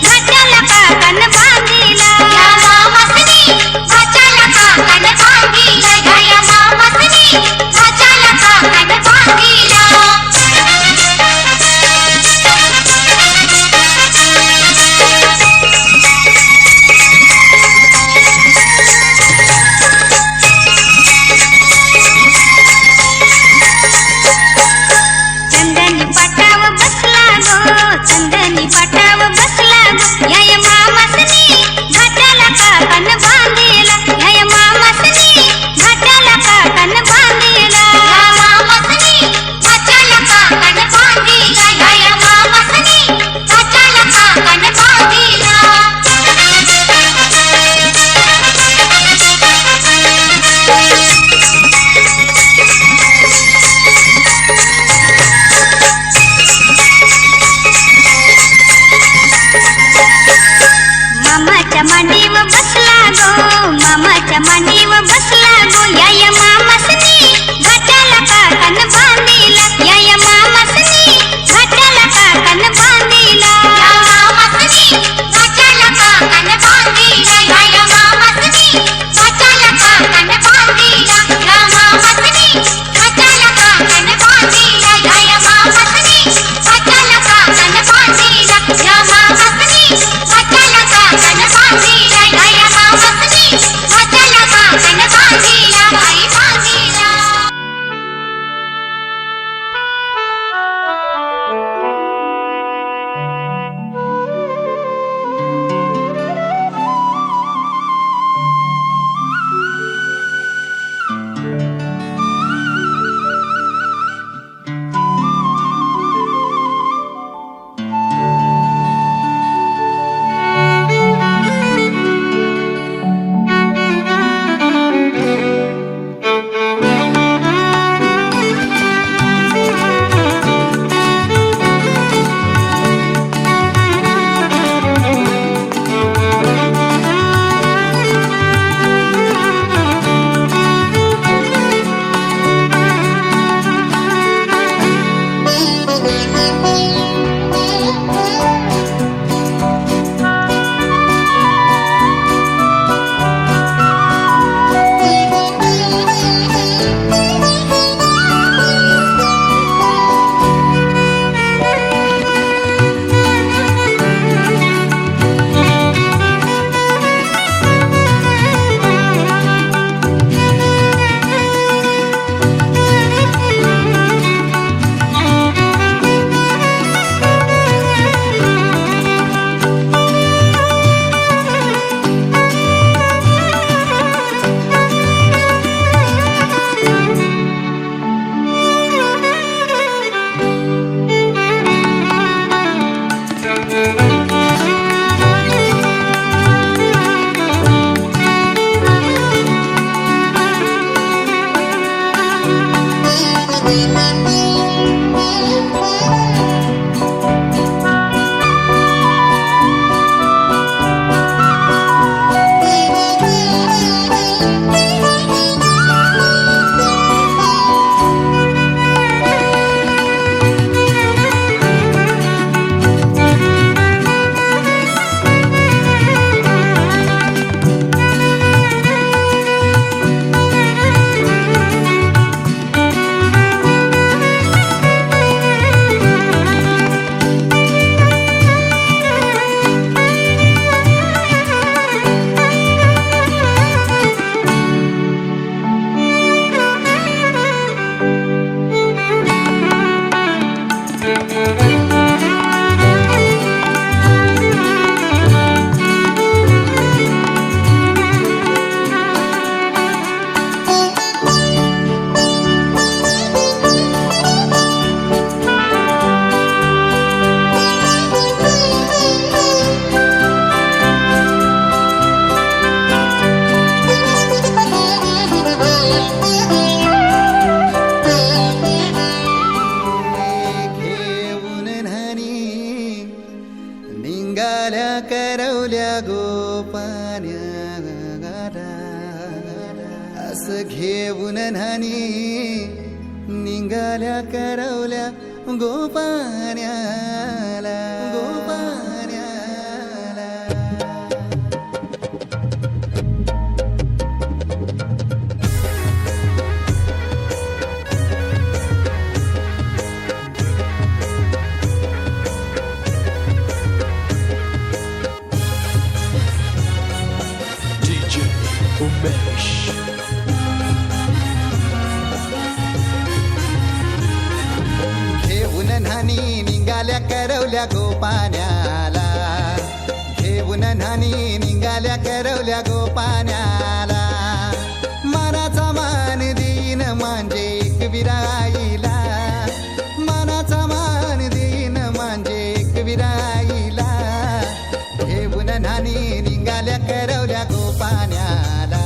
घाटाला काकण बांधिला, या मामासनी घाटाला काकण बांधिला, या मामासनी घाटाला काकण बांधिला. चंदनी पाटाव बसला गो, चंदनी पाटाव बसला गो, या मामासनी घाटाला काकण बांधिला, या मामासनी घाटाला काकण बांधिला, या मामासनी घाटाला काकण बांधिला, या मामासनी घाटाला काकण बांधिला. मामाच्या मांडीवर बसला गो, मामाच्या मांडीवर बसला गो, या मामासनी घाटाला काकण बांधिला, या मामासनी घाटाला काकण बांधिला, या मामासनी घाटाला काकण बांधिला, या मामासनी घाटाला काकण बांधिला, या मामासनी घाटाला काकण बांधिला, या मामासनी घाटाला काकण बांधिला, या मामासनी घाटाला काकण बांधिला, या मामासनी घाटाला काकण बांधिला, बाई बांधिला. आस घेऊन न्हाणी निघाल्या करवल्या गोपाण्याला गोपाण्याला गोपाण्याला घेऊन न्हाणी निघाल्या करवल्या गोपाण्याला मानाचा मान देईन म्हणजे एक विराईला मानाचा मान देईन म्हणजे एक विराईला घेऊन न्हाणी निघाल्या करवल्या गोपाण्याला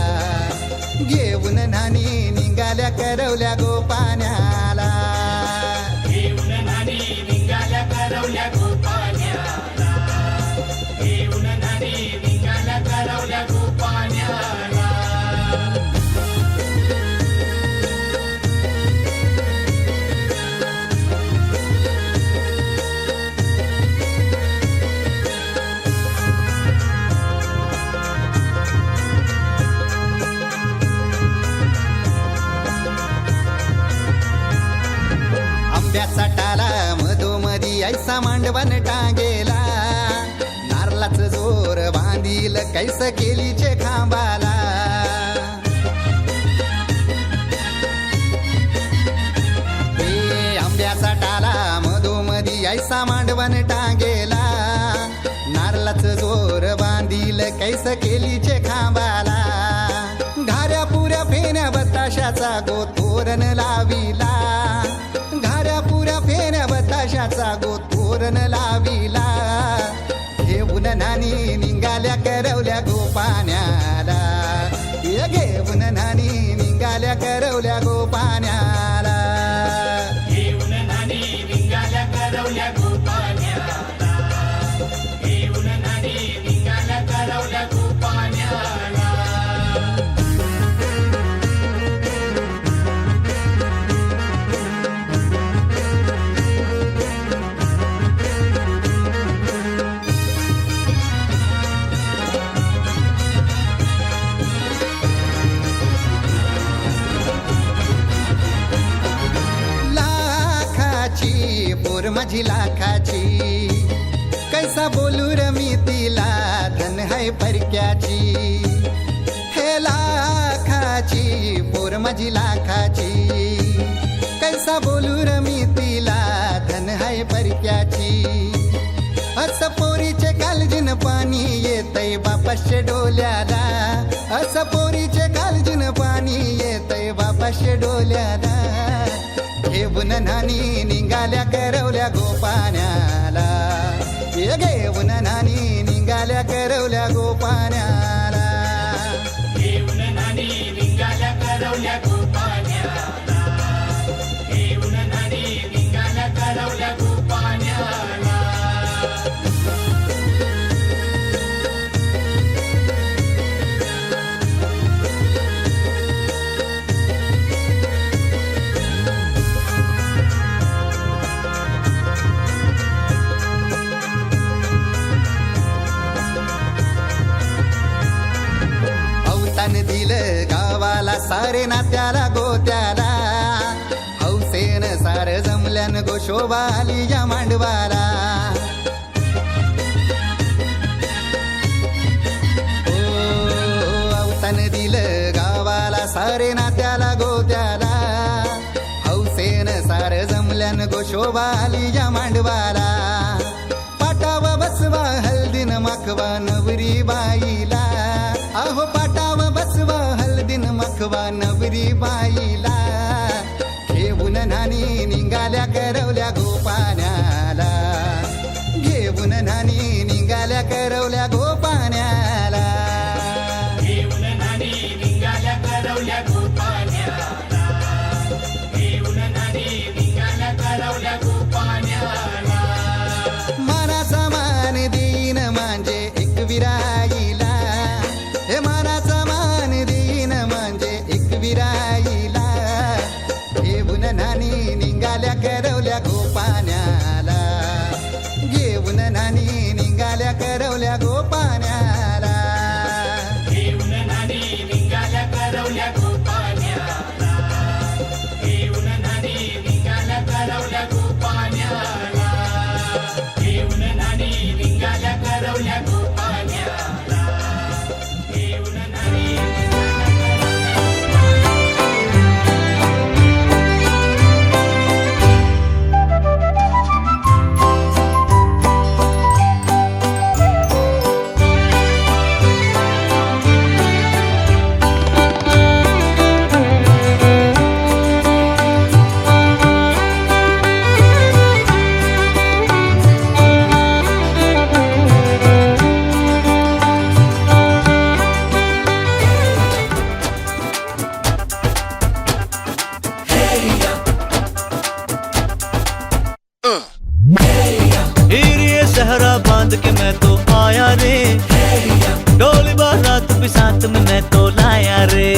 घेऊन न्हाणी निघाल्या करवल्या गोपाण्याला घेऊन न्हाणी निघाल्या करवल्या गोपाण्याला घेऊन न्हाणी निघाल्या करवल्या गोपाण्याला आंब्याचा टाला मधोमधी ऐसा मांडवण टांगेला नारळाचं जोर बांधील कैस केलीचे खांबाला आंब्याचा टाला मधोमधी ऐसा मांडवण टांगेला नारळाचं जोर बांधील कैस केलीचे खांबाला घाऱ्या पुऱ्या फेण्या बताशाचा गोतोरण लाविला घाऱ्या पुऱ्या फेण्या बताशाचा गोतोरण लाविला घेऊन न्हाणी निघाल्या करवल्या गोपाण्याला घेऊन न्हाणी निघाल्या करवल्या गोपाण्याला घेऊन न्हाणी निघाल्या करवल्या गोपाण्याला घेऊन न्हाणी निघाल्या करवल्या गोपाण्याला लाखाची पोर माझी लाखाची कैसा बोलू र मी तिला धन है परक्याची हे लाखाची पोर माझी लाखाची कैसा बोलू र मी तिला धन है परक्याची अस पोरीचे कालजीन पाणी येतय बापाशे डोल्याला अस पोरीचे कालजीन पाणी येतय बापाशे डोल्याला घेऊन न्हाणी निघाल्या करवल्या गोपाण्याला घेऊन न्हाणी निघाल्या करवल्या गोपाण्याला घेऊन न्हाणी निघाल्या करवल्या गोपाण्याला घेऊन न्हाणी निघाल्या करवल्या गोपाण्याला अवतान दिलं गावाला सारे नात्याला गोत्याला हौसेन सार जमल्यान गोशोबा आली या मांडवाला अवतान दिलं गावाला सारे नात्याला गोत्याला हौसेन सार जमल्यान गोशोबा आली या मांडवाला पाटावा बसवा हल्दीन माखवा नवरी बाईला अहो पाटावा बसवा हल्दीन माखवा नवरी बाईला घेऊन न्हाणी निघाल्या करवल्या गोपाण्याला घेऊन न्हाणी निघाल्या करवल्या गोपाण्याला घेऊन न्हाणी निघाल्या करवल्या गोपाण्याला घेऊन न्हाणी निघाल्या करवल्या गोपाण्याला मानाचा मान देईन म्हणजे एक विराई तो आया रे, डोली बारात भी साथ में मैं तो लाया रे,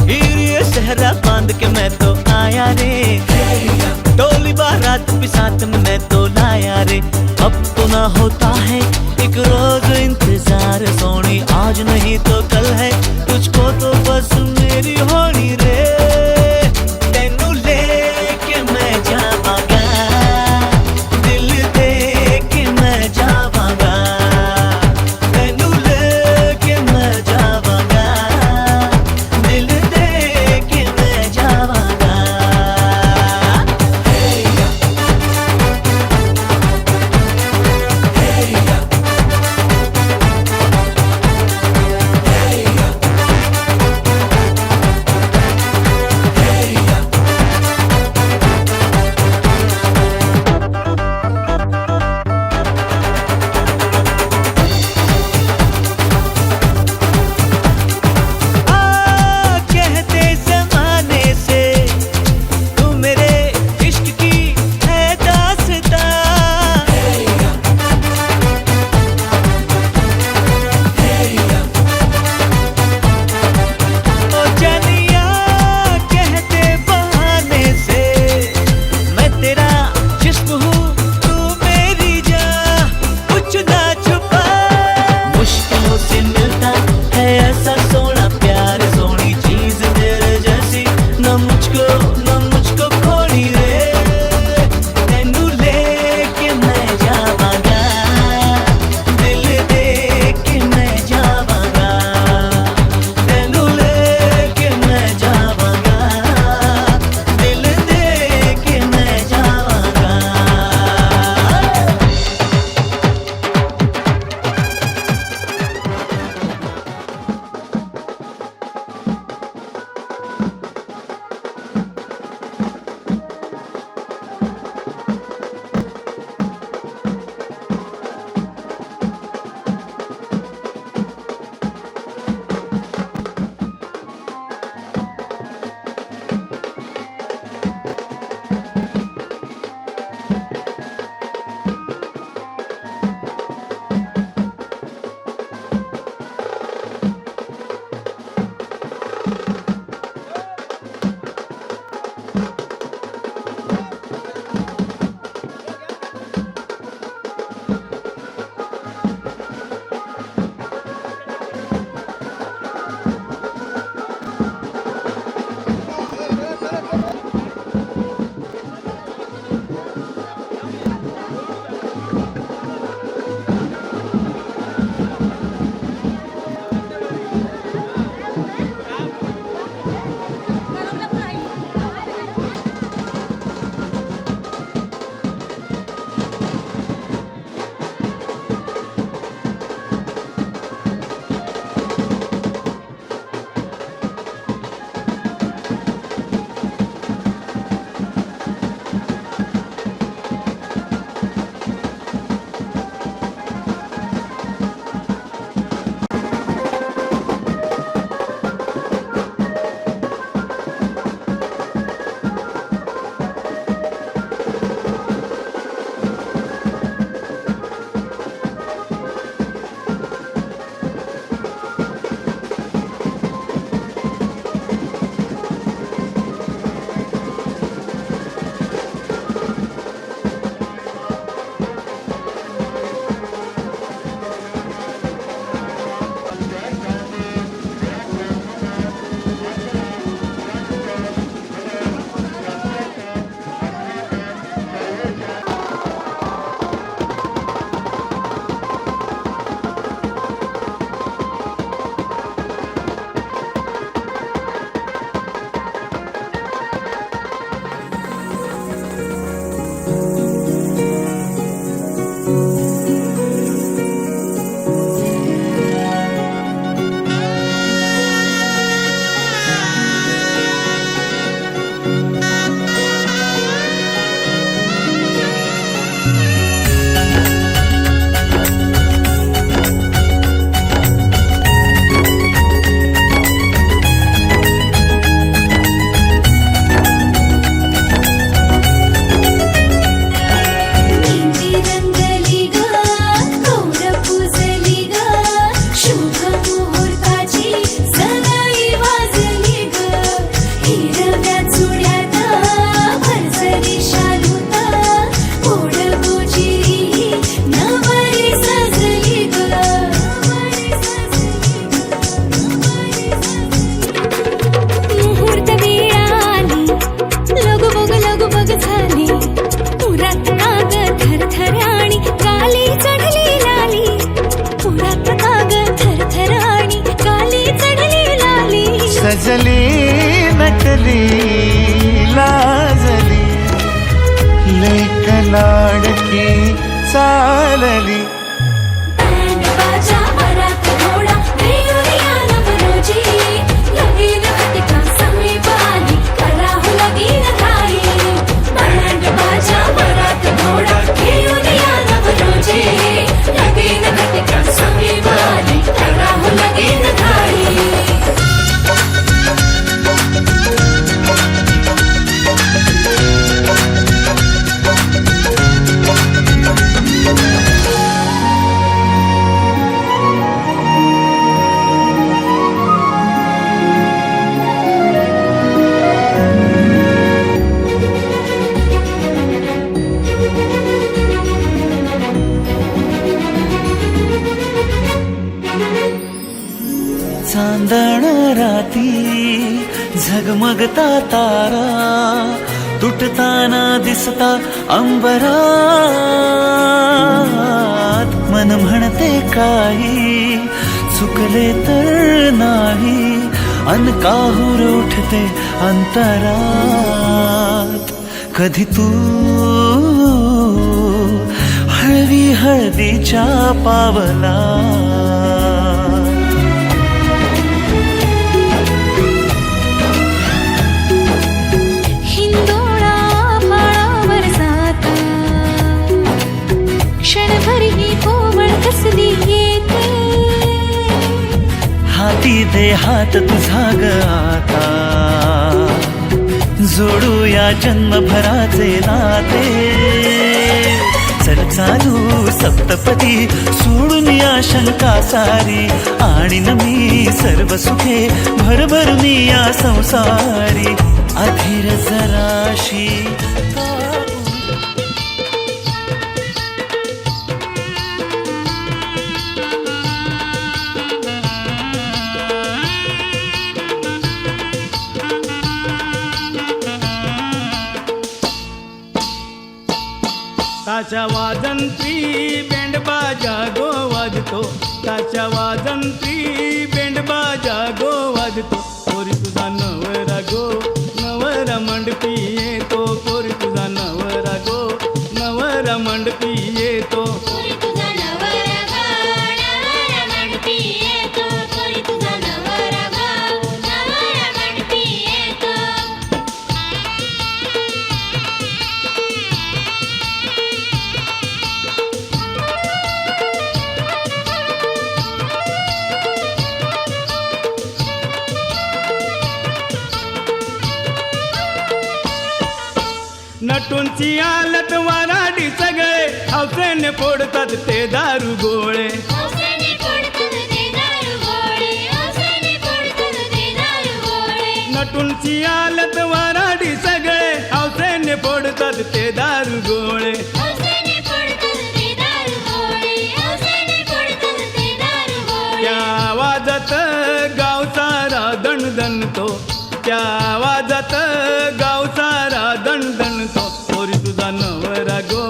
हीरे सहरा बांध के मैं तो आया रे, डोली बारात भी साथ में मैं तो लाया रे। अब तो ना होता है एक रोज इंतजार सोनी, आज नहीं तो कल है तुझको तो बस मेरी होनी रे। तेनू लेके मैं जावांगा, दिल दे के मैं जावांगा, तेनू लेके मैं जावांगा, दिल दे के मैं जावांगा। हसली नकली लाजली लेक लाडकी चालली. बँड बाजा वरात घोडा देऊया नवरोजी लगीन घटिका समीप आली कराहू लगीन घाई. बँड बाजा वरात घोडा देऊया नवरोजी लगीन घटिका समीप आली कराहू लगीन घाई. चांदण राती झगमगता तारा तुटताना दिसता अंबरात. मन म्हणते काही चुकले तर नाही अन काहूर उठते अंतरात. कधी तू हळवी हळदीच्या पावला हिंदोळा माळावर जाता क्षणभर ही कोमळ कसली येते. हाती दे हात तुझा ग आता जोडूया जन्मभराचे नाते. चल चालू सप्तपदी सोडून या शंका सारी आणि मी सर्व सुखे भरभरून या संसारी. अधीर जराशी ताच्या वाजंत्री बँड बाजा गो वाजतो. ताच्या वाजंत्री बँड बाजा गो वाजतो. पोरी तुझा नवरा गो नवरा मंडपी येतो. पोरी तुझा नवरा गो नवरा मंडपी येतो. पोरी तुझा नवरा गं, नवरा मंडपी येतो. पोरी तुझा नवरा गं, नवरा मंडपी येतो. नटूंची आलत वराडी सगळे हौसेने फोडतात ते दारू गोळे. हौसेने फोडतात ते दारू गोळे, हौसेने फोडतात ते दारू गोळे. नटूंची आलत वराडी सगळे हौसेने फोडतात ते दारू गोळे. हौसेने फोडतात ते दारू गोळे, हौसेने फोडतात ते दारू गोळे. त्या आवाजात गाव सारा दणदणतो. त्या आवाजात गाव सारा दणदणतो. पोरी तुझा नवरा गो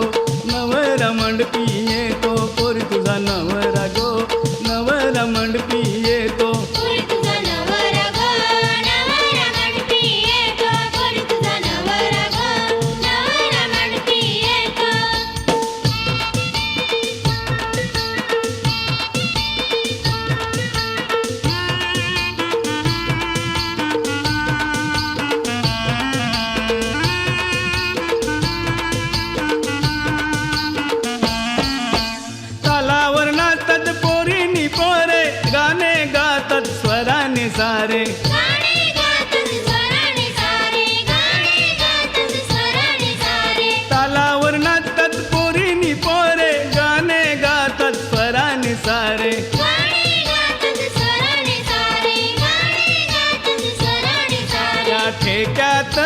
नवरा मंडपी येतो. पोरी तुझा नवरा गो नवरा मंडपी येतो. पोरी तुझा नवरा गं, नवरा मंडपी येतो. पोरी तुझा नवरा गं, नवरा मंडपी येतो. तालावर नाचतात पोरीनी पोरे गाणे गातात स्वराने सारे. गाणे गातात स्वराने सारे, गाणे गातात स्वराने सारे. तालावर नाचतात पोरीनी पोरे गाणे गातात स्वराने सारे. गाणे गातात स्वराने सारे, गाणे गातात स्वराने सारे. त्या ठेक्यात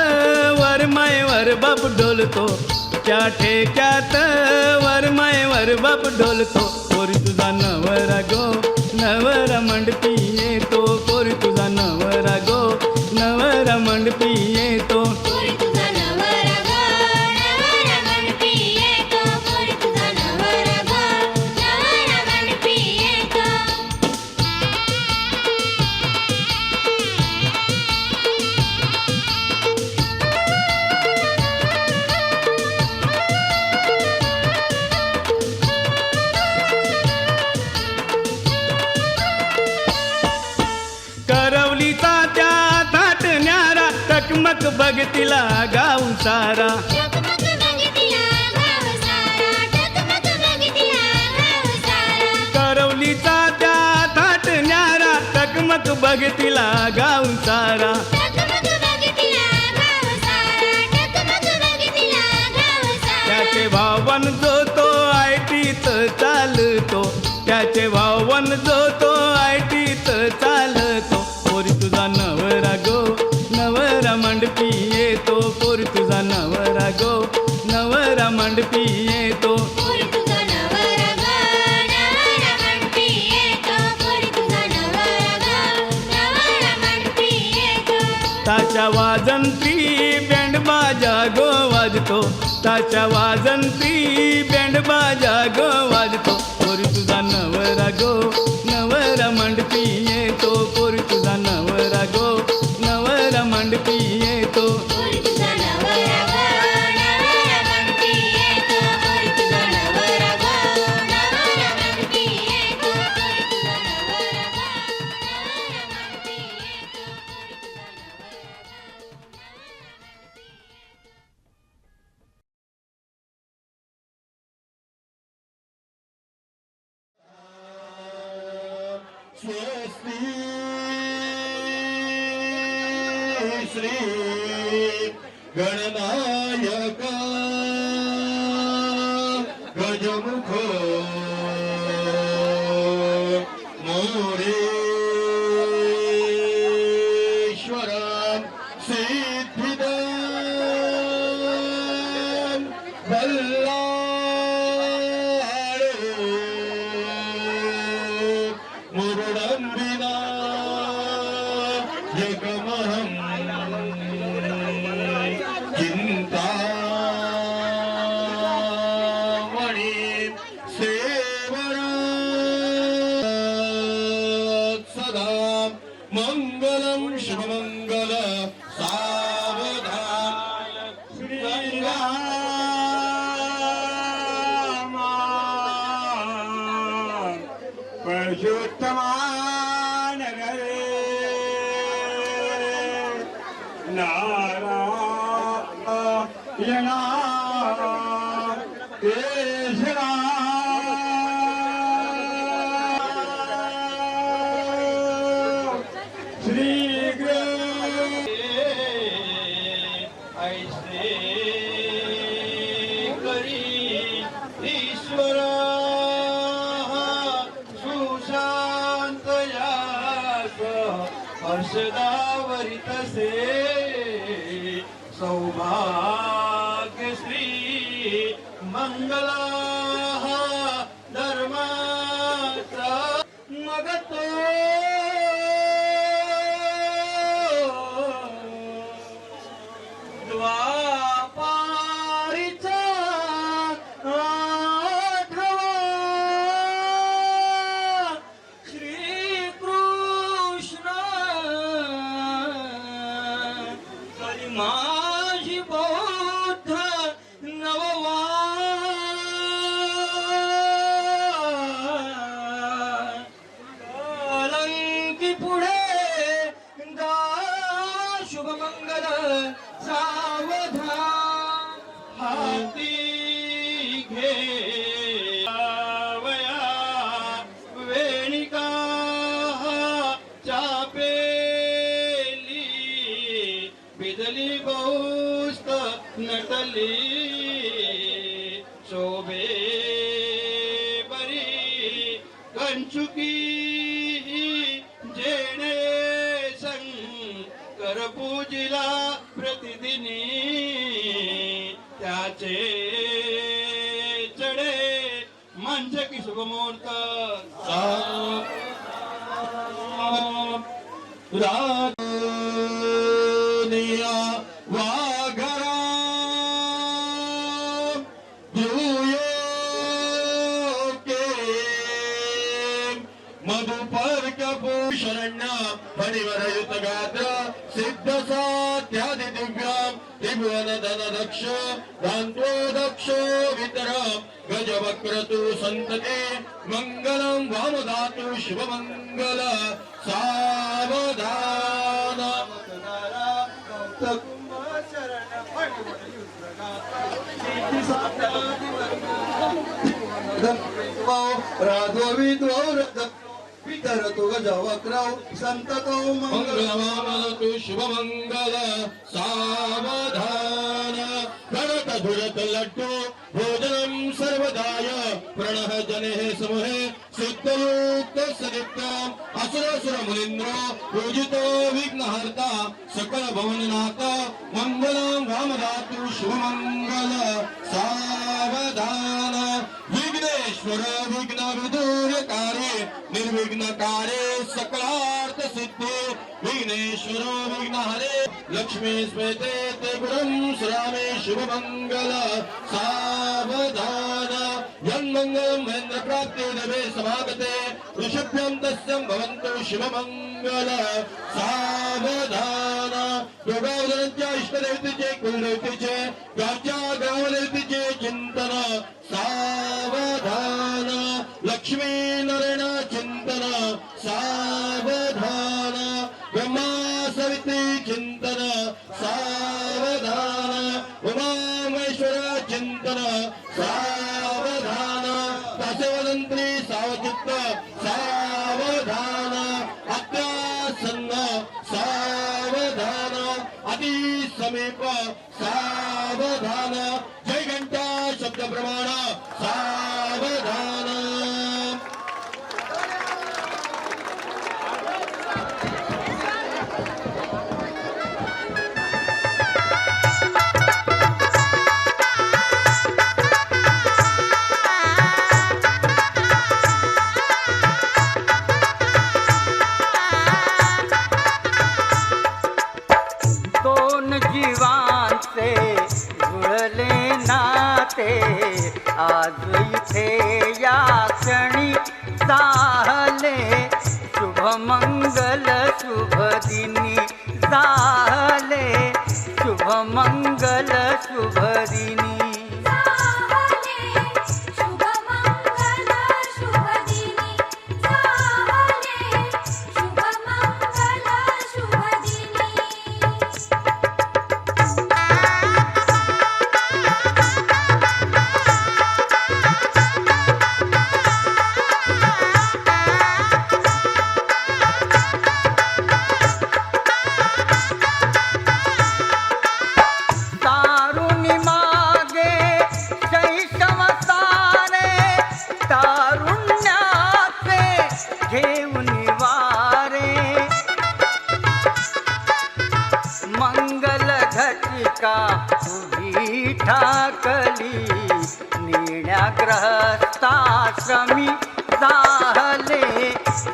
वरमाय वर बाप डोलतो. त्या ठेक्यात वरमाय वर बाप डोलतो. पोरी तुझा नवरा गो नवरा मंडपी येतो. पोरी तुझा नवरा गो नवरा मंडपी येतो. पोरी तुझा नवरा गं, नवरा मंडपी येतो. पोरी तुझा नवरा गं, नवरा मंडपी येतो. टकमक बघतिला गाव सारा टकमक बघतिला गाव सारा टकमक बघतिला गाव सारा करवलीचा त्या थाट न्यारा टकमक बघतिला गाव सारा टकमक बघतिला गाव सारा टकमक बघतिला गाव सारा त्याचे भावन जो तो आयटीत चालतो त्याचे भावन जो तो आयटीत चालतो पोरी तुझा नवरा गो नवरा मंडपी येतो पोरी तुझा नवरा गो नवरा मंडपी येतो पोरी तुझा नवरा गो नवरा मंडपी येतो पोरी तुझा नवरा गो नवरा मंडपी येतो ताच्या वाजंत्री बँड बाजा गो वाजतो ताच्या वाजंत्री बँड बाजा गो वाजतो पोरी तुझा नवरा गो नवरा मंडपी येतो पोरी तुझा नवरा गो नवरा मंडपी येतो पोरी तुझा नवरा गो नवरा मंडपी येतो पोरी तुझा नवरा गो नवरा मंडपी येतो पोरी तुझा नवरा गो नवरा मंडपी येतो पोरी तुझा स्वस्ति श्री गणनायक गजमुख मोरेश्वर सिद्धिदान बल्लाळो मुरुडंबिना एकमहं चिंतामणि सेवना सदा मंगलम शुभमंगल सावधान श्रीरामा परशुत्तमानगरे नारायणा केशरा ऐसे करी ईश्वर सुशांत यास हर्षदावरितसे सौभाग्यश्री मंगला धर्माचा मगतो द्वापारीचा आठवा श्रीकृष्ण करी माझी बौद्ध नववा कलंकी पुढे गा शुभमंगल सावधान हाती घे वया वेणिका चापेली बिदली बहुस्त नटली शोभे बरी कंचुकी जेणे शंकर पूजिला प्रतिदिनी त्याचे चढे मंच की शुभमुहूर्त रानिया वाघरा दुयो के मधुपर शरण्य फणिवरयुत गात्र सिद्ध साध्यादि दिव्याम त्रिभुवन धन दक्ष दान्तो दक्षो वितरम गजवक्रतु संतते मंगलम वामधातु शुभमंगल सावधान वितरतो गजवक्राव संततो मंगलमानतु शुभमंगल सावधान प्रणत धुरत लड्डू भोजनम सर्वदाय प्रणः जने समूहे सिद्धयुक्त सदित्याम असुरसुर मुनीन्द्र पूजितो विघ्नहर्ता सकल भवननाथ मंगलम रामदातु शुभमंगल सावधान विघ्नेश्वर विघ्न विदूरकारे निर्विघ्नकारे सकलार्थ सिद्धि विघ्नेश्वर विघ्नहरे लक्ष्मी स्मृते ते गुरुं श्रामे शुभमंगल सावधान यन्मंगलम महेन्द्र प्राप्ते देवे समागते ऋषभ्यं तस्यं भवन्तु शुभमंगल सावधान योगावदनच्या इष्टदेवतेचे कुलदेवतेचे गावच्या ग्रामदेवतेचे चिंतन सावधान लक्ष्मी नारायण चिंतन सावधान ब्रह्मा सवित्री चिंतन सावधान उमा महेश्वर चिंतन सावधान दासवदंत्री सावचित्त सावधान अत्यासन्न सावधान अति समीप सावधान जय घंटा शब्द प्रमाण सावधान दोन जीवांचे जुळले नाते आज इथे या क्षणी झाले शुभमंगल शुभदिनी झाले शुभमंगल शुभदिनी शुभमंगल शुभदिनी झाले शुभमंगल शुभदिनी तारुणी मागे शैशव सारे तारुण्याचे घेऊन वारे मंगल घटिका उभी ठाकली निण्याग्रहस्ताश्रमी झाले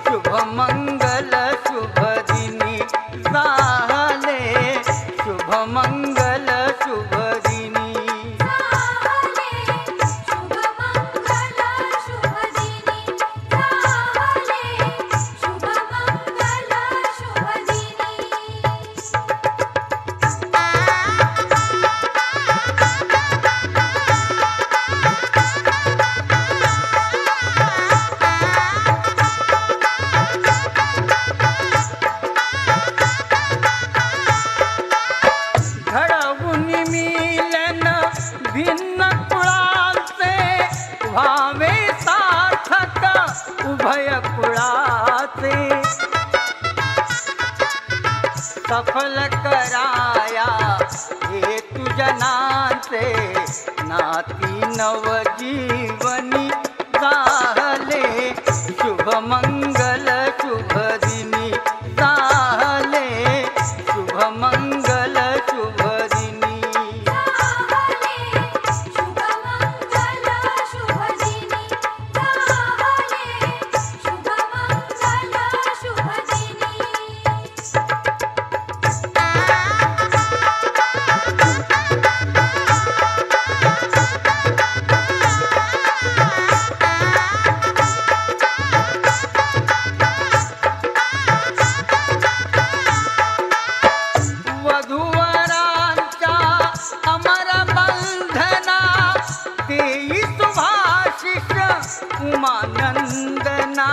शुभमंगल शुभदिनी झाले शुभमंगल शुभदिनी झाले शुभमंगल शुभदिनी झाले शुभमंगल शुभदिनी घडवून मिलन भिन्न कुळाचे व्हावे सार्थक उभय कुळाचे सफल कराया हे तुजनाचे नाती नवजीवनी झाले शुभमंगल शुभदिनी झाले शुभमंगल शुभदिनी झाले शुभमंगल शुभदिनी झाले शुभमंगल शुभदिनी वधूवरांच्या अमर बंधना देई सुभाशिष उमानंदना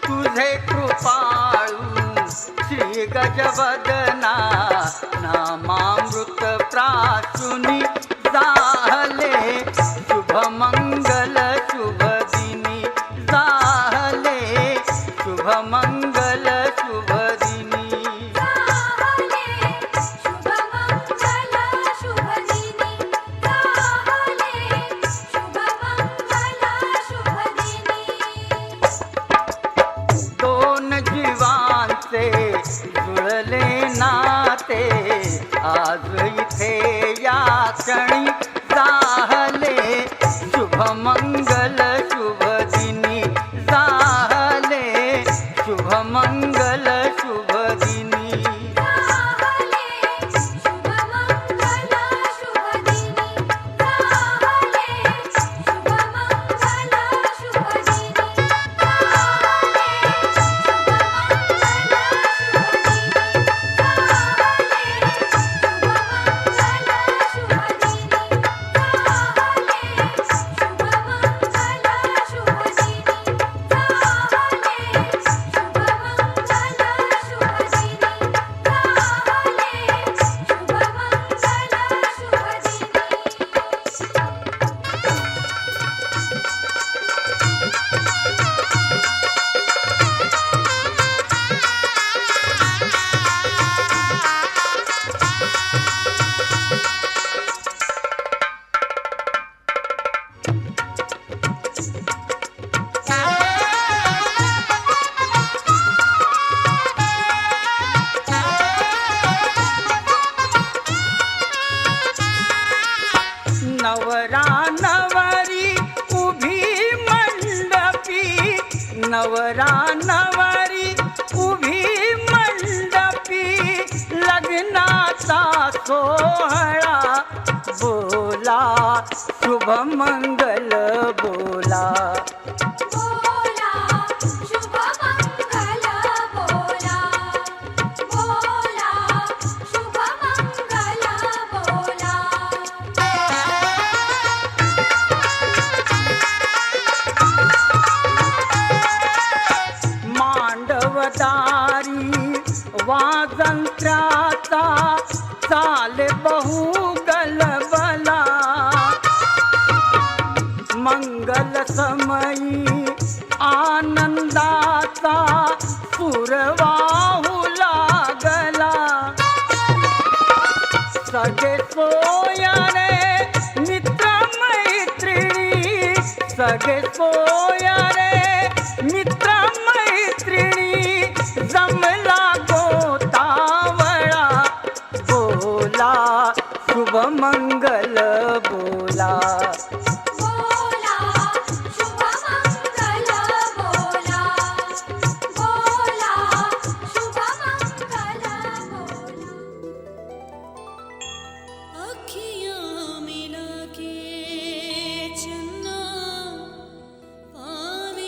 तुझे कृपाळू श्री गजवदना नामामृत प्राशुनी जाहले शुभ मंगल शुभ दिनी जाहले शुभ मंगल शुभ दिनी जाहले शुभ मंगल शुभ दिनी जाहले शुभ मंगल शुभ दिनी दोन जीवांचे जुळले नाते आज इथे या क्षणी जाहले शुभ मंगल शुभ दिनी जाहले शुभ मंगल शुभ दिनी जाहले शुभ मंगल शुभ दिनी जाहले शुभ मंगल शुभ दिनी जाहले शुभ मंगल शुभ दिनी नवरा नवरी उभी मंडपी नवरा नवरी उभी मंडपी लग्नाचा सोहळा बोला शुभ मंगल बोला बोला शुभ मंगल बोला बोला शुभ मंगल बोला मांडवदारी वाजंत्र्याचा चाले बहु गलबला मंगल समयी आनंदाचा सुरवाहू लागला सगळे सोयाने मित्र मैत्रिणी सगळे सोयाने मित्र मैत्रिणी जमला गोतावळा बोला शुभ मंगल बोला बोला शुभ मंगल बोला बोला शुभ मंगल बोला अखियाँ मिला के चन्ना पावे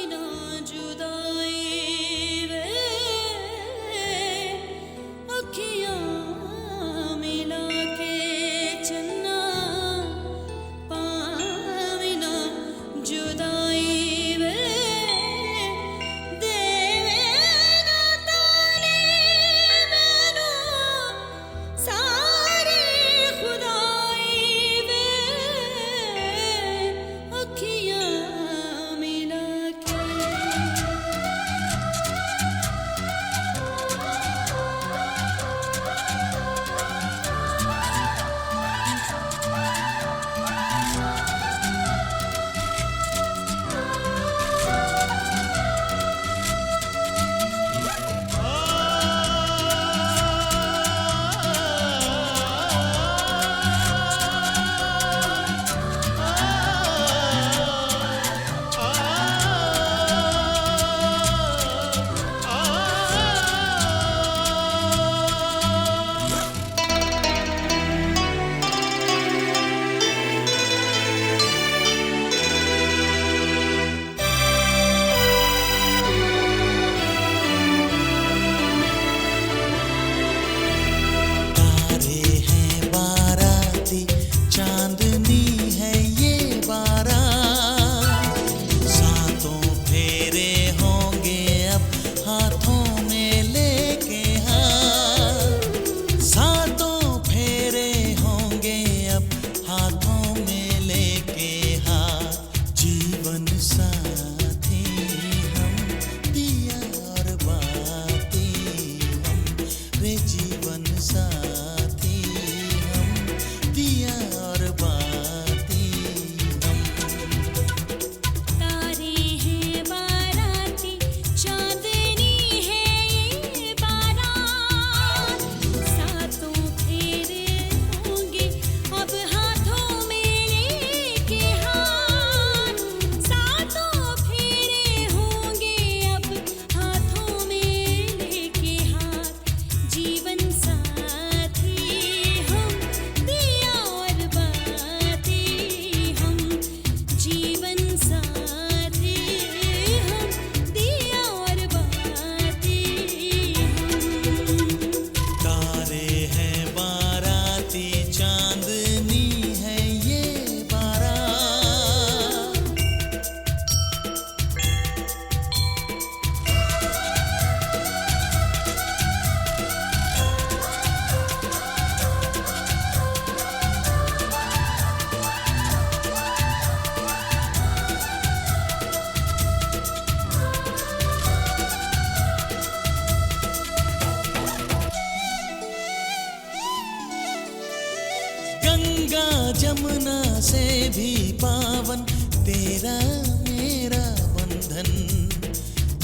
यमुना से भी पावन तेरा मेरा बंधन,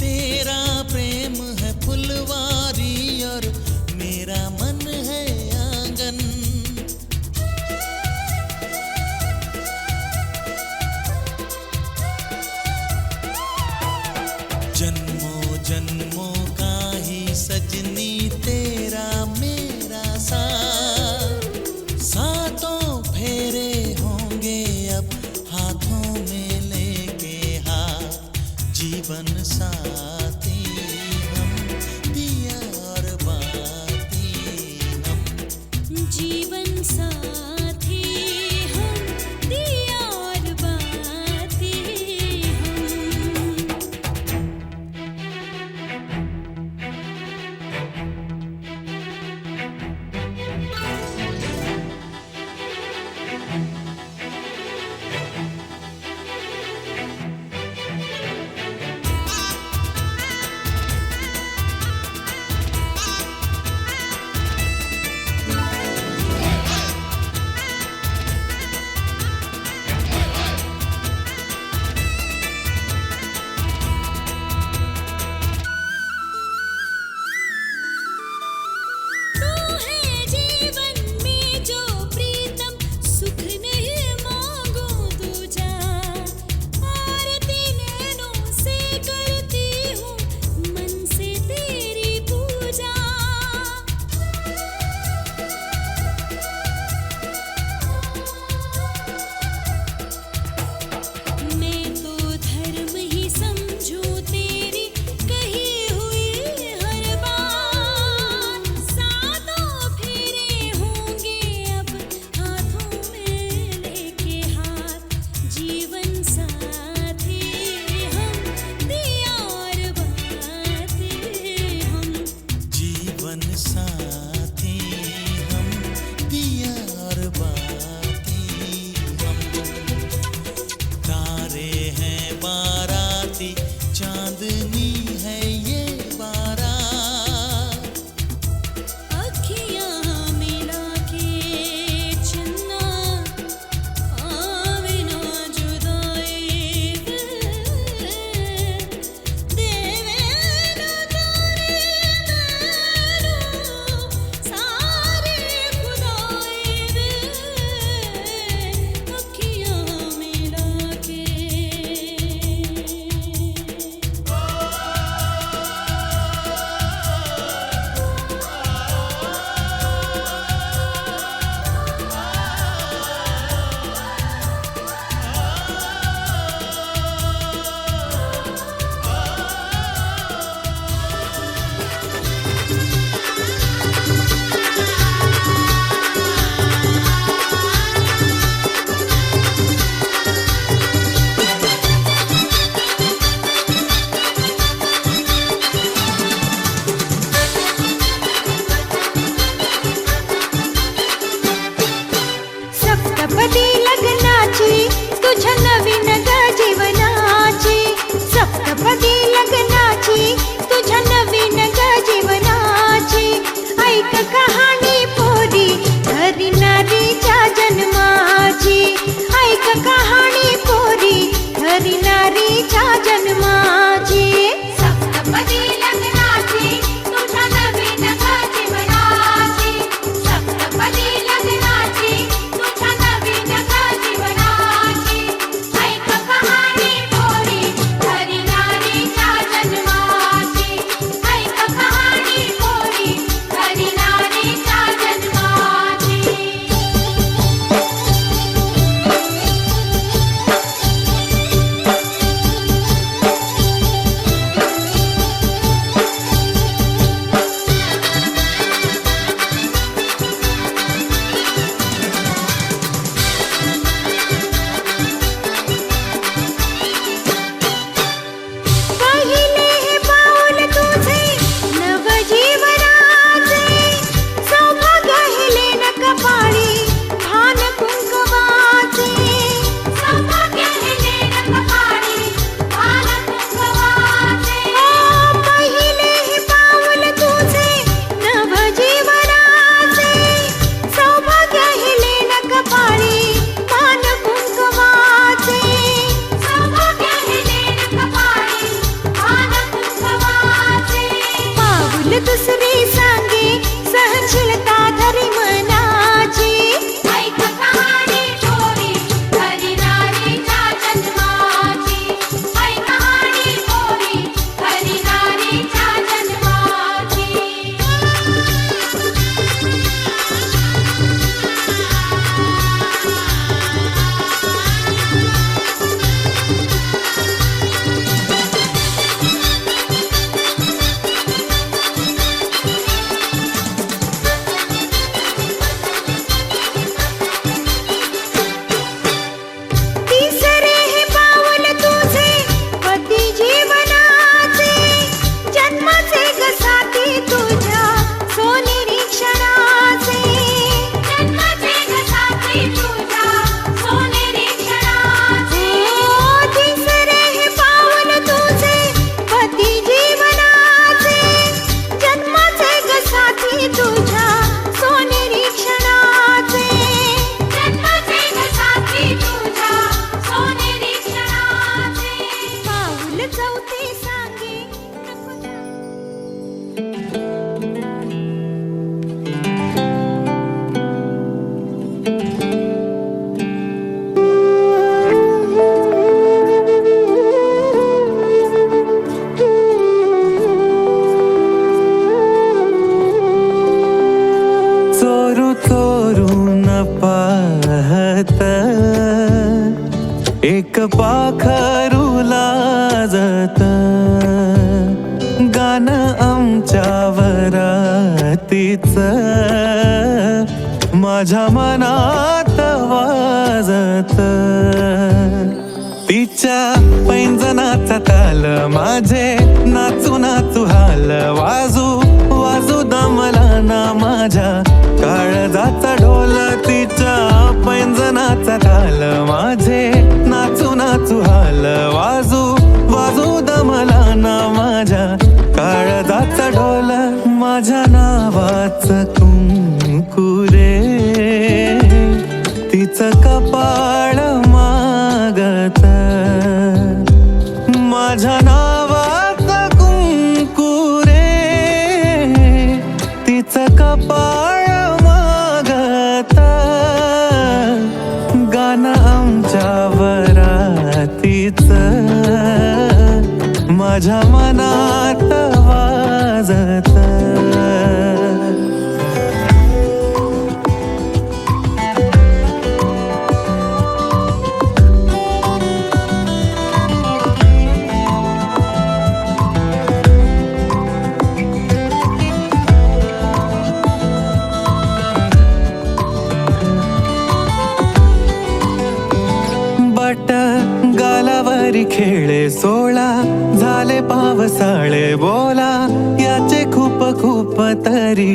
तेरा प्रेम है फुलवारी और मेरा मन है आंगन। जन्मों जन्मों का ही सजनी तेरा मेरा साथ, सातों फेरे होंगे अब हाथों में लेके हाथ, जीवन साथी हम दिया और बाती हम। जीवन साथी हम दिया और बाती हम। तू है जीवन में जो प्रीतम, सुख नहीं मांगू दूजा। आरती नैनों से करती हूँ, मन से तेरी पूजा। मैं तो धर्म ही समझूं तेरी कही हुई हर बात। सातों फेरे होंगे अब हाथों में लेके हाथ, जीवन साथी हम दिया और बाती हम। जीवन साथी हम दिया और बाती हम। तारे हैं बाराती, चांदनी है ये बारात, अखियाँ मिला के चन्ना आवे ना जुदाई देवे ना तारे नैनों सारे खुदाई अखियाँ मिला के। सप्तपदी लग्नाची तुझ्या नवीन ग जीवनाची, सप्तपदी लग्नाची तुझ्या नवीन ग जीवनाची। ऐक कहाणी पोरी हरी नारीच्या जन्माची, ऐक कहाणी पोरी हरी नारीच्या जन्माची। सप्तपदी लग्नाची तुझ्या नवीन ग जीवनाची, सप्तपदी लग्नाची तुझ्या नवीन ग जीवनाची। ऐक कहाणी पोरी हरी नारीच्या जन्माची, ऐक कहाणी पोरी हरी नारीच्या जन्माची। बोल चौथे सांगे नको चोरू चोरून पाहत एक पाखरू लाजत गाणं आमच्या वरातीच माझ्या मनात वाजत तिच्या पैंजनाचा ताल माझे नाचू नाचू हाल वाजू वाजू दमला ना माझ्या काळजाचा ढोल तिच्या पैंजनाचा ताल माझे नाचू नाचू हाल वाजू वाजू दमला ना माझ्या काळजाचा ढोल माझ्या नावाच कुंकुरे तिचं कपाळ मागत माझ्या नावाचं कुंकुरे तिचं कपाळ मागत गाणं आमच्या वरातीचं माझ्या मनात वाजत गालावरी खेळे सोळा झाले पावसाळे बोला याचे खूप खूप तरी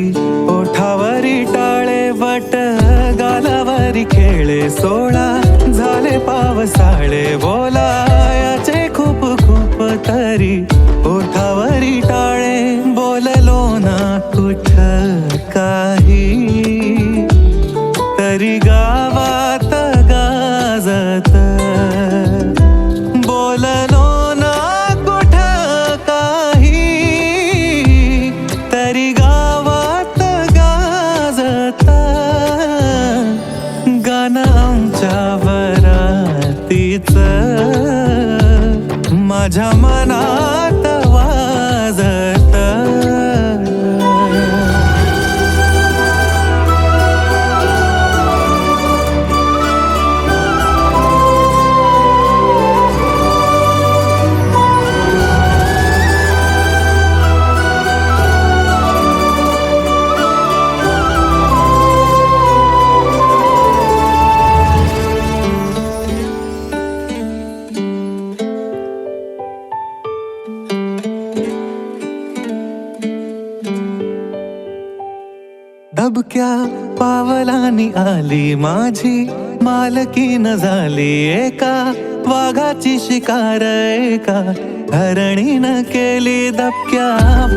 ओठावरी टाळे बट गालावरी खेळे सोळा झाले पावसाळे बोला याचे खूप खूप तरी ओठावरी टाळे बोललो ना कुठ काही तरी गावात गाजत बोललो ना कुठ काही तरी गावात गाजत गाणं आमच्या वरातीचं माझ्या मनात वाजत दबक्या पावलानी आली माझी मालकीन झाली एका वाघाची शिकार एका हरणीनं केली दबक्या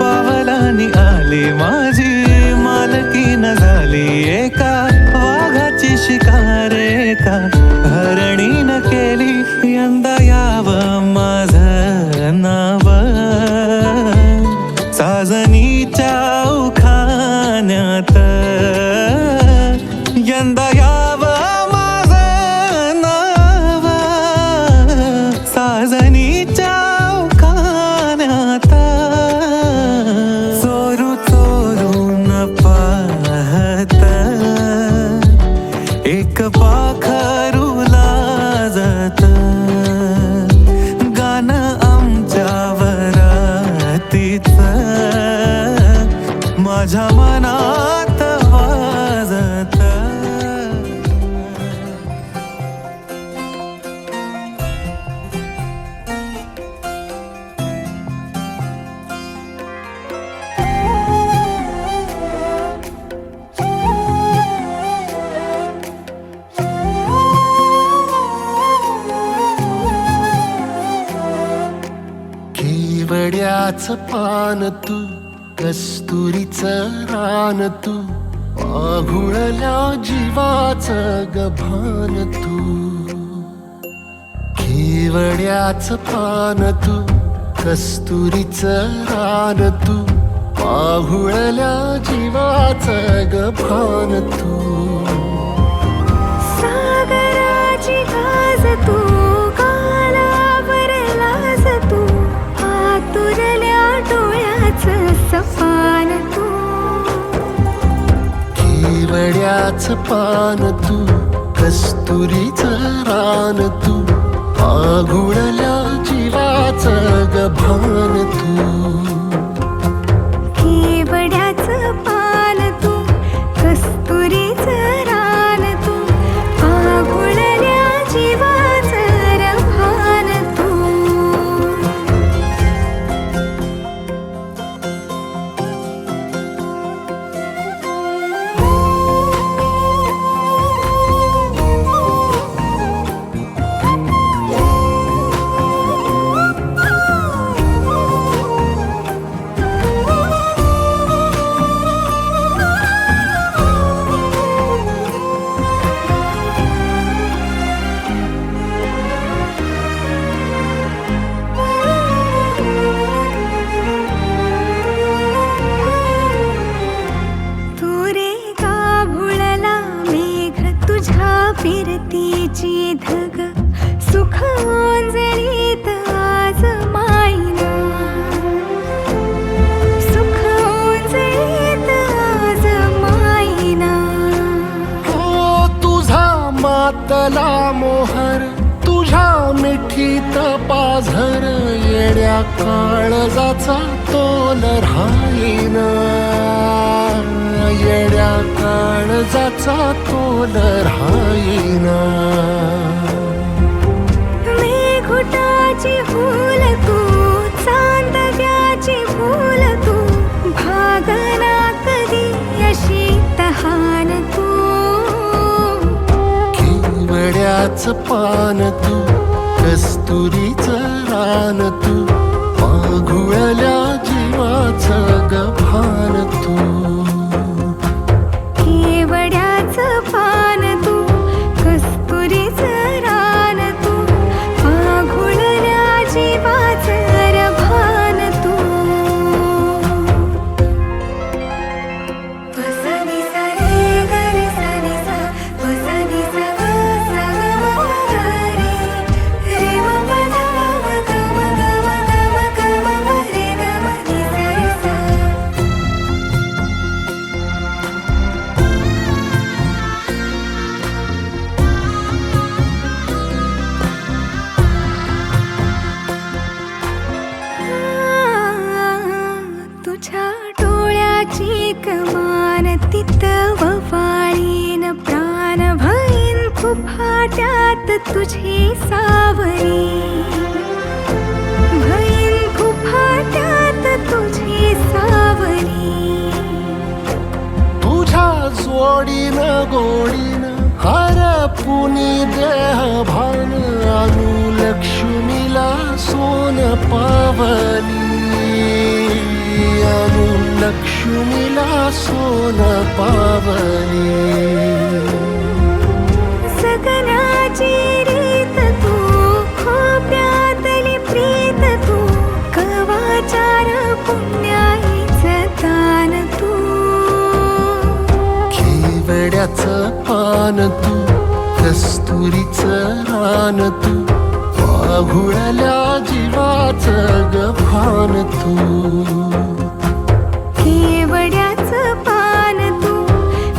पावलानी आली माझी मालकीन झाली एका वाघाची शिकार एका हरणीनं केली यंदा यावं माझं नाव साजनीच्या उखाण्यात यंदा यावं माझं नाव साजनीच्या उखाण्यात चोरू चोरून पाहत एक पाखरू लाजत गाणं आमच्या वरातीचं माझ्या मनात वाजत केवड्याचं पान तू कस्तुरीचं रान तू आघुळल्या जीवाचं गभान तू केवड्याच पान तू कस्तुरीचं रान तू पाहुळल्या जीवाचं गभान तू सागराची गाज तू कालावर लाज तू आतुरल्या डोळ्याचं सपान तू केवड्याच पान तू कस्तुरीचं रान तू पाघुळल्या जीवाचं गभान तू केवड्याचं पान तू कस्तुरीचं रान तू पागुळल्या जीवाचं रभान तू फिरतीची धग सुख ओंजळीत आज मायना सुख ओंजळीत आज मायना हो तुझा मातला मोहर तुझ्या मिठीत पाझर येड्या काळजाचा तोल राहीना येड्या काळजाचा तोल राहीना मेघुटाची फूल तू चांदव्याची फूल तू भागना कधी अशी तहान तू केवड्याच पान तू कस्तुरीचं रान तू पाघुळल्या जीवाचं गभान तू केवड्याचं पान तू कस्तुरीचं रान तू पाघुळल्या जीवाचं रभान तू वसनी सा रे ग रे सा नि सा वसनी सा ग सा ग म ग रे रे म प ध म ग म ग म ग म ग म म रे ग म नि सा रे सा तुझ्या डोळ्याची कमान तिथं ववाळीन प्राण भईन फुफाट्यात तुझी सावरी भईन फुफाट्यात तुझी सावरी तुझ्या जोडीन गोडीन हरपुनी देह भान अनुलक्ष्मीला सोन पावली अनुलक्ष्मीला सोन पावली सगनाची रीत तू खोप्यातली प्रीत तू कवाचार पुण्याईचं दान तू केवड्याचं पान तू कस्तुरीचं रान तू पाघुळल्या जीवाचं गभान तू केवड्याचं पान तू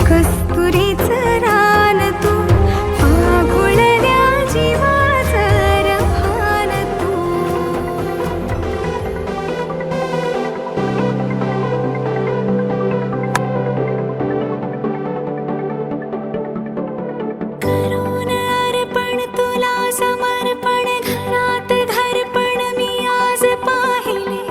कस्तुरीचं रान तू पाघुळल्या जीवाचं रभान तू करून अर्पण तुला समर्पण घरात घरपण मी आज पाहिले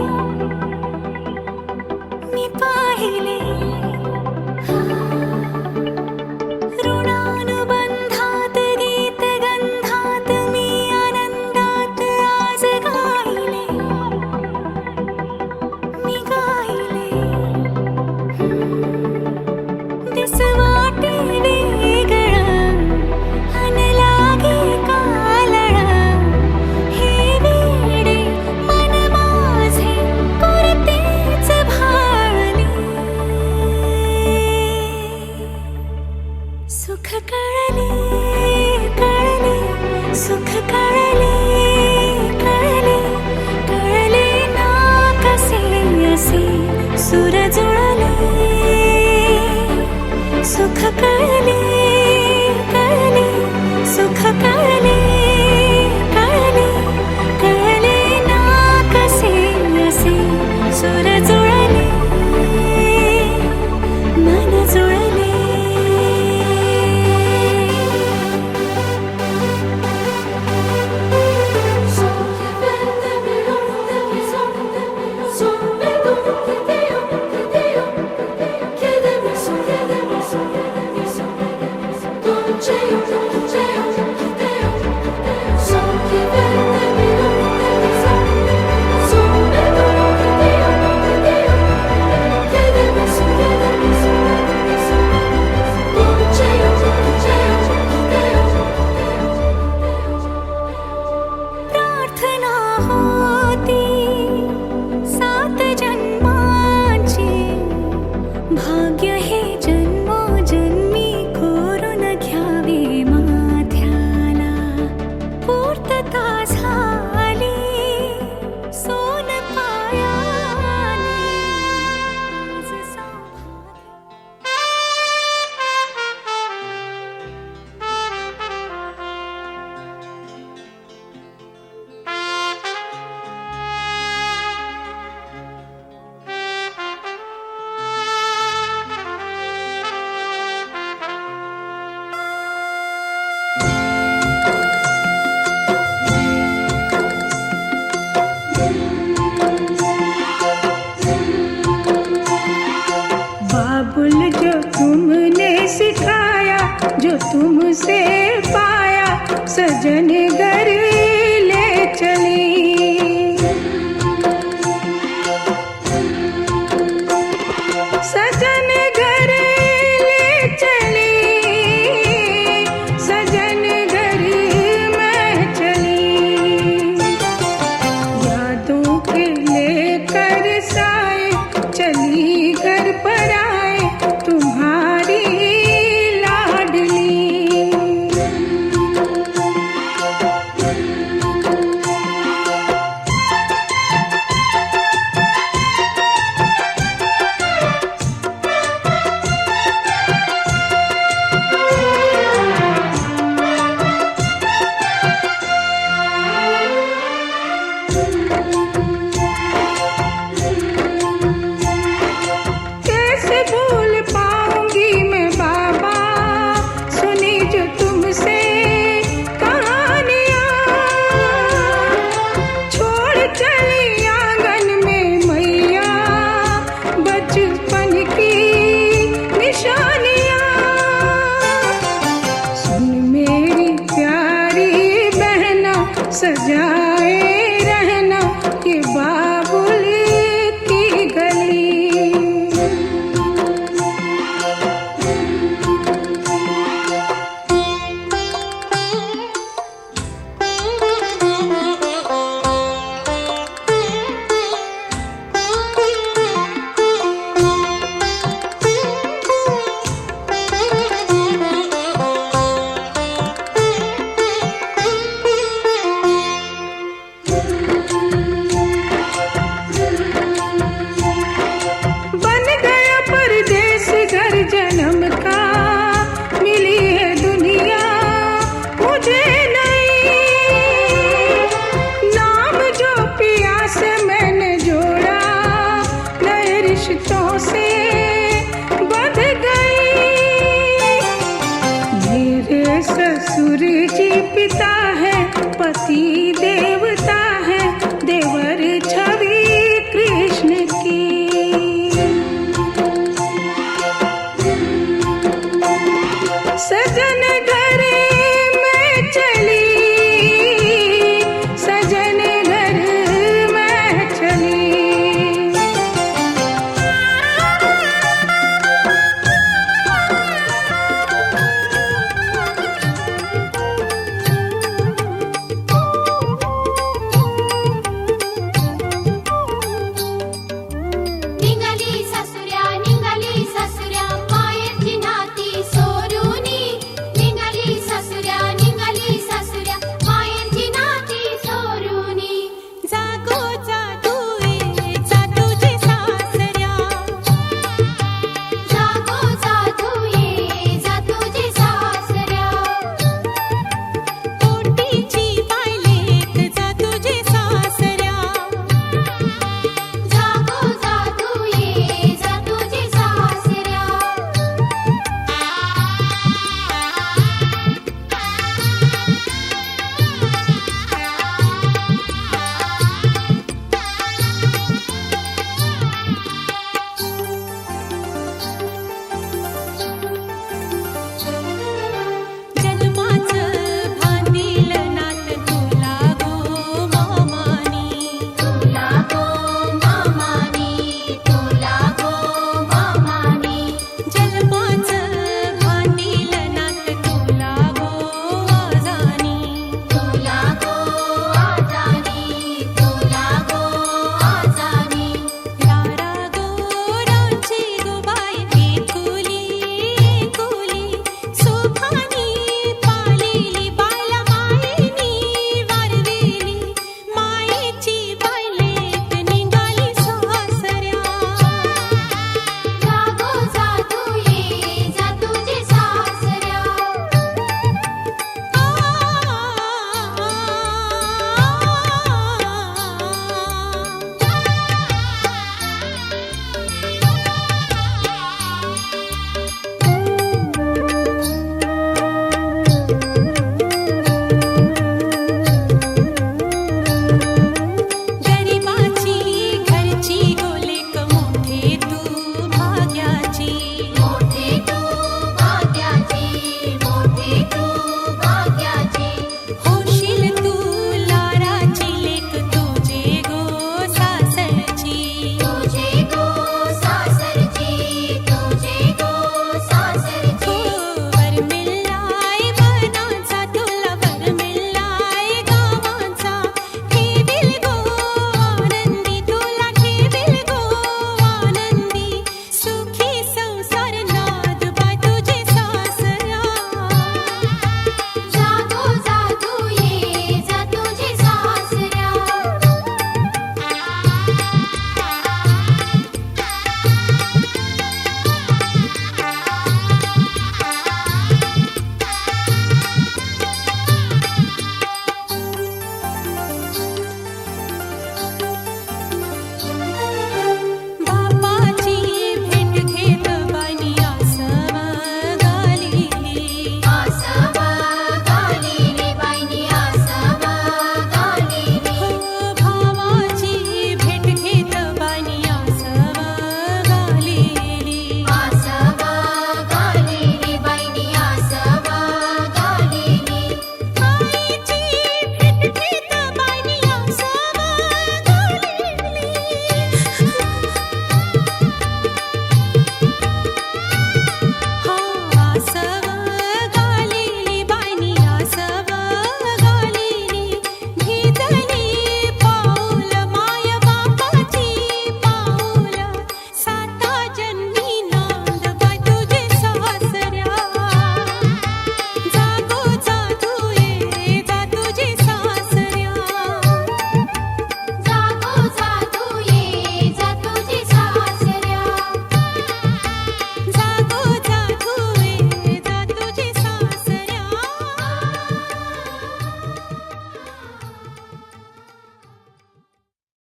पिता